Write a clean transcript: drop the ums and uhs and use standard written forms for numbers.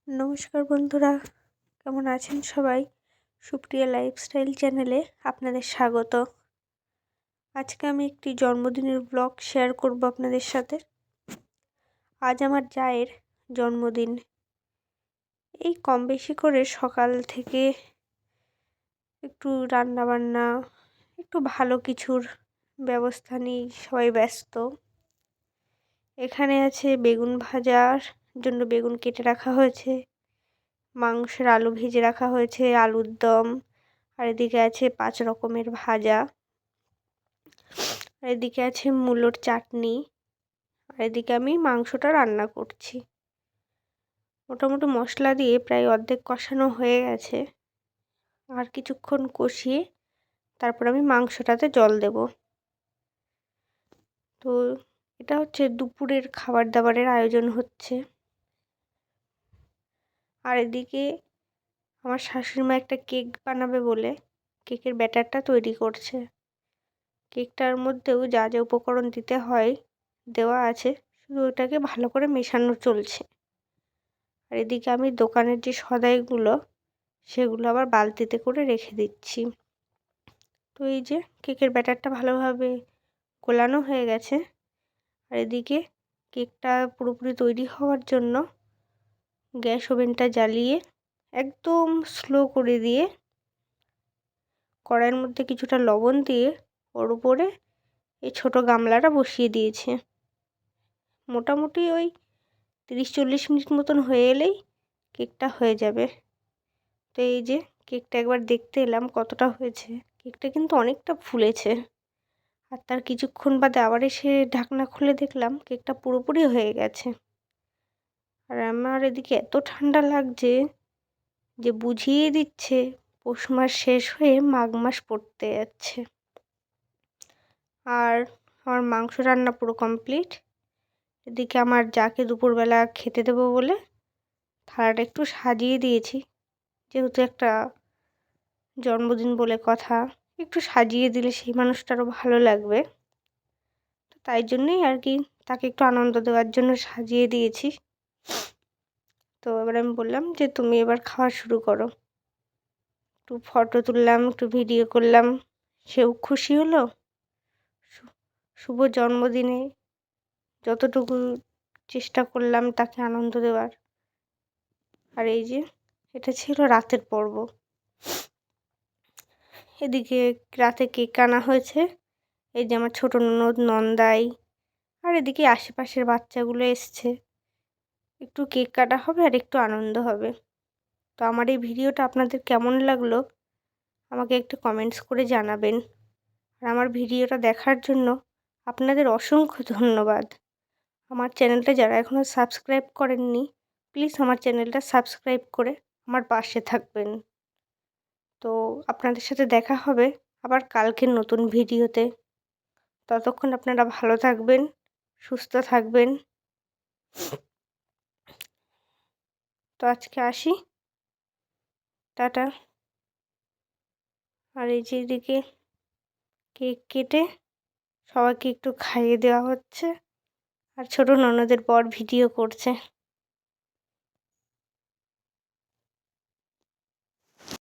নমস্কার বন্ধুরা, কেমন আছেন সবাই? সুপ্রিয়া লাইফস্টাইল চ্যানেলে আপনাদের স্বাগত। আজকে আমি একটি জন্মদিনের ব্লগ শেয়ার করব আপনাদের সাথে। আজ আমার জায়ের জন্মদিন। এই কম বেশি করে সকাল থেকে একটু রান্নাবান্না, একটু ভালো কিছুর ব্যবস্থা নিয়ে সবাই ব্যস্ত। এখানে আছে বেগুন ভাজার জন্য বেগুন কেটে রাখা হয়েছে, মাংসের আলু ভেজে রাখা হয়েছে, আলুর দম, আর এদিকে আছে 5 রকমের ভাজা, আর এদিকে আছে মূলোর চাটনি, আর এদিকে আমি মাংসটা রান্না করছি। মোটামুটি মশলা দিয়ে প্রায় অর্ধেক কষানো হয়ে গেছে। আর কিছুক্ষণ কষিয়ে তারপর আমি মাংসটাতে জল দেব। তো এটা হচ্ছে দুপুরের খাবার দাবারের আয়োজন হচ্ছে। আর এদিকে আমার শাশুড়িমা একটা কেক বানাবে বলে কেকের ব্যাটারটা তৈরি করছে। কেকটার মধ্যেও যা যা উপকরণ দিতে হয় দেওয়া আছে, শুধু ওটাকে ভালো করে মেশানো চলছে। আর এদিকে আমি দোকানের যে সদাইগুলো সেগুলো আবার বালতিতে করে রেখে দিচ্ছি। তো এই যে কেকের ব্যাটারটা ভালোভাবে গোলানো হয়ে গেছে। আর এদিকে কেকটা পুরোপুরি তৈরি হওয়ার জন্য গ্যাস ওভেনটা জ্বালিয়ে একদম স্লো করে দিয়ে কড়াইয়ের মধ্যে কিছুটা লবণ দিয়ে ওর উপরে এই ছোটো গামলাটা বসিয়ে দিয়েছে। মোটামুটি ওই 30-40 মিনিট মতন হয়ে এলেই কেকটা হয়ে যাবে। তো এই যে কেকটা একবার দেখতে এলাম কতটা হয়েছে। কেকটা কিন্তু অনেকটা ফুলেছে। আর তার কিছুক্ষণ বাদে আবার এসে ঢাকনা খুলে দেখলাম কেকটা পুরোপুরি হয়ে গেছে। আর আমার এদিকে এত ঠান্ডা লাগছে যে বুঝিয়ে দিচ্ছে পৌষ মাস শেষ হয়ে মাঘ মাস পড়তে যাচ্ছে। আর আমার মাংস রান্না পুরো কমপ্লিট। এদিকে আমার যাকে দুপুরবেলা খেতে দেবো বলে থালাটা একটু সাজিয়ে দিয়েছি, যেহেতু একটা জন্মদিন বলে কথা, একটু সাজিয়ে দিলে সেই মানুষটারও ভালো লাগবে। তো তাই জন্যই আর কি তাকে একটু আনন্দ দেওয়ার জন্য সাজিয়ে দিয়েছি। তো এবার আমি বললাম যে তুমি এবার খাওয়া শুরু করো। একটু ফটো তুললাম, একটু ভিডিও করলাম, সেও খুশি হলো। শুভ জন্মদিনে যতটুকু চেষ্টা করলাম তাকে আনন্দ দেওয়ার। আর এই যে এটা ছিল রাতের পর্ব। এদিকে রাতে কেক আনা হয়েছে। এই যে আমার ছোটো ননদ, নন্দাই, আর এদিকে আশেপাশের বাচ্চাগুলো এসছে। একটু কেক কাটা হবে আর একটু আনন্দ হবে। তো আমার এই ভিডিওটা আপনাদের কেমন লাগলো আমাকে একটু কমেন্টস করে জানাবেন। আর আমার ভিডিওটা দেখার জন্য আপনাদের অসংখ্য ধন্যবাদ। আমার চ্যানেলটা যারা এখনও সাবস্ক্রাইব করেননি, প্লিজ আমার চ্যানেলটা সাবস্ক্রাইব করে আমার পাশে থাকবেন। তো আপনাদের সাথে দেখা হবে আবার কালকের নতুন ভিডিওতে। ততক্ষণ আপনারা ভালো থাকবেন, সুস্থ থাকবেন। তো আজকে আসি, টাটা। আর এই যে এদিকে কেক কেটে সবাইকে একটু খাইয়ে দেওয়া হচ্ছে, আর ছোটো ননদের বর ভিডিও করছে।